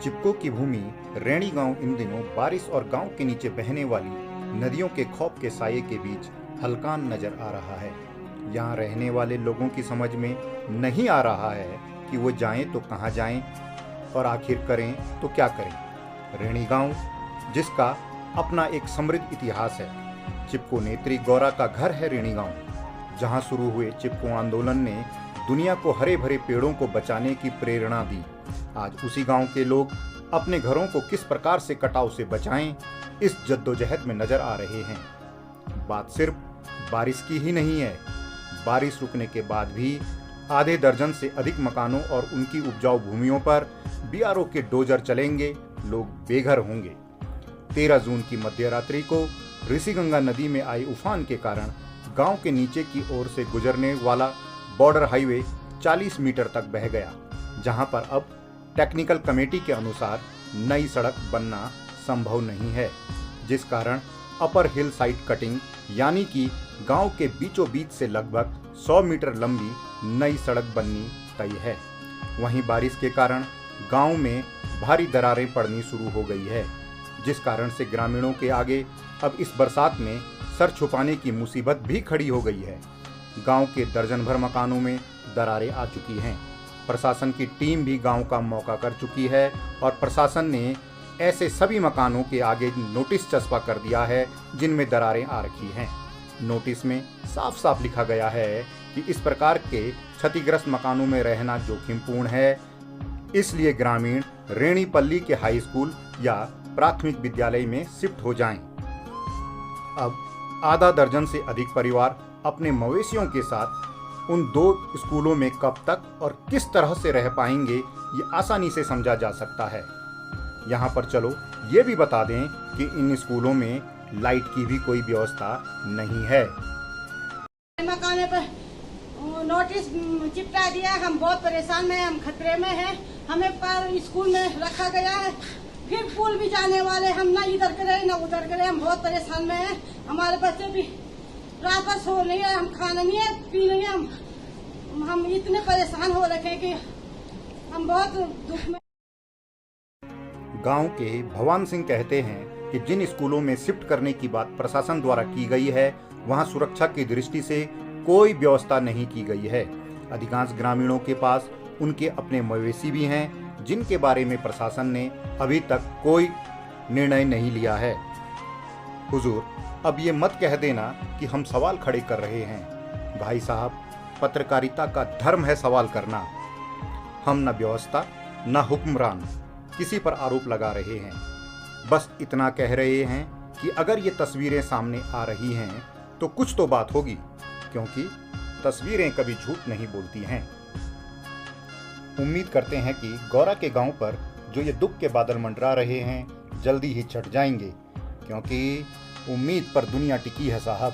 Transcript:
चिपको की भूमि रैणी गांव इन दिनों बारिश और गांव के नीचे बहने वाली नदियों के खौफ के साये के बीच हलकान नजर आ रहा है। यहाँ रहने वाले लोगों की समझ में नहीं आ रहा है कि वो जाएं तो कहाँ जाएं और आखिर करें तो क्या करें। रैणी गांव जिसका अपना एक समृद्ध इतिहास है। चिपको नेत्री गौरा का घर है रैणी गांव, जहां शुरू हुए चिपको आंदोलन ने दुनिया को हरे भरे पेड़ों को बचाने की प्रेरणा दी। आज उसी गांव के लोग अपने घरों को किस प्रकार से कटाव से बचाएं, इस जद्दोजहद में नजर आ रहे हैं। बात सिर्फ बारिश की ही नहीं है। बारिश रुकने के बाद भी आधे दर्जन से अधिक मकानों और उनकी उपजाऊ भूमियों पर बीआरओ के डोजर चलेंगे, लोग बेघर होंगे। 13 जून की मध्यरात्रि को ऋषिगंगा नदी में आई उफान के कारण गांव के नीचे की ओर से गुजरने वाला बॉर्डर हाईवे 40 मीटर तक बह गया, जहां पर अब टेक्निकल कमेटी के अनुसार नई सड़क बनना संभव नहीं है, जिस कारण अपर हिल साइड कटिंग यानी कि गांव के बीचों बीच से लगभग 100 मीटर लंबी नई सड़क बननी तय है। वहीं बारिश के कारण गांव में भारी दरारें पड़नी शुरू हो गई है, जिस कारण से ग्रामीणों के आगे अब इस बरसात में सर छुपाने की मुसीबत भी खड़ी हो गई है। गांव के दर्जन भर मकानों में दरारें आ चुकी हैं। प्रशासन की टीम भी गांव का मौका कर चुकी है और प्रशासन ने ऐसे सभी मकानों के आगे नोटिस चस्पा कर दिया है जिनमें दरारें आ रखी हैं। नोटिस में साफ साफ लिखा गया है कि इस प्रकार के क्षतिग्रस्त मकानों में रहना जोखिमपूर्ण है, इसलिए ग्रामीण रेणीपल्ली के हाई स्कूल या प्राथमिक विद्यालय में शिफ्ट हो जाएं। अब आधा दर्जन से अधिक परिवार अपने मवेशियों के साथ उन 2 स्कूलों में कब तक और किस तरह से रह पाएंगे, ये आसानी से समझा जा सकता है। यहाँ पर चलो ये भी बता दें कि इन स्कूलों में लाइट की भी कोई व्यवस्था नहीं है। मकान पर नोटिस चिपका दिया, हम बहुत परेशान में, हम खतरे में हैं। हमें पर स्कूल में रखा गया है, फिर पुल भी जाने वाले, हम ना इधर करे ना उधर करे, हम बहुत परेशान में हैं। हमारे बच्चे भी रात भर सो नहीं है, हम खाना नहीं है, पी नहीं है, हम इतने परेशान हो रखे कि हम बहुत दुख में। गांव के भवान सिंह कहते हैं कि जिन स्कूलों में शिफ्ट करने की बात प्रशासन द्वारा की गई है, वहां सुरक्षा की दृष्टि से कोई व्यवस्था नहीं की गई है। अधिकांश ग्रामीणों के पास उनके अपने मवेशी भी हैं, जिनके बारे में प्रशासन ने अभी तक कोई निर्णय नहीं लिया है। हुजूर, अब ये मत कह देना कि हम सवाल खड़े कर रहे हैं। भाई साहब, पत्रकारिता का धर्म है सवाल करना। हम न व्यवस्था न हुक्मरान किसी पर आरोप लगा रहे हैं, बस इतना कह रहे हैं कि अगर ये तस्वीरें सामने आ रही हैं तो कुछ तो बात होगी, क्योंकि तस्वीरें कभी झूठ नहीं बोलती हैं। उम्मीद करते हैं कि गौरा के गांव पर जो ये दुख के बादल मंडरा रहे हैं जल्दी ही छट जाएंगे, क्योंकि उम्मीद पर दुनिया टिकी है साहब।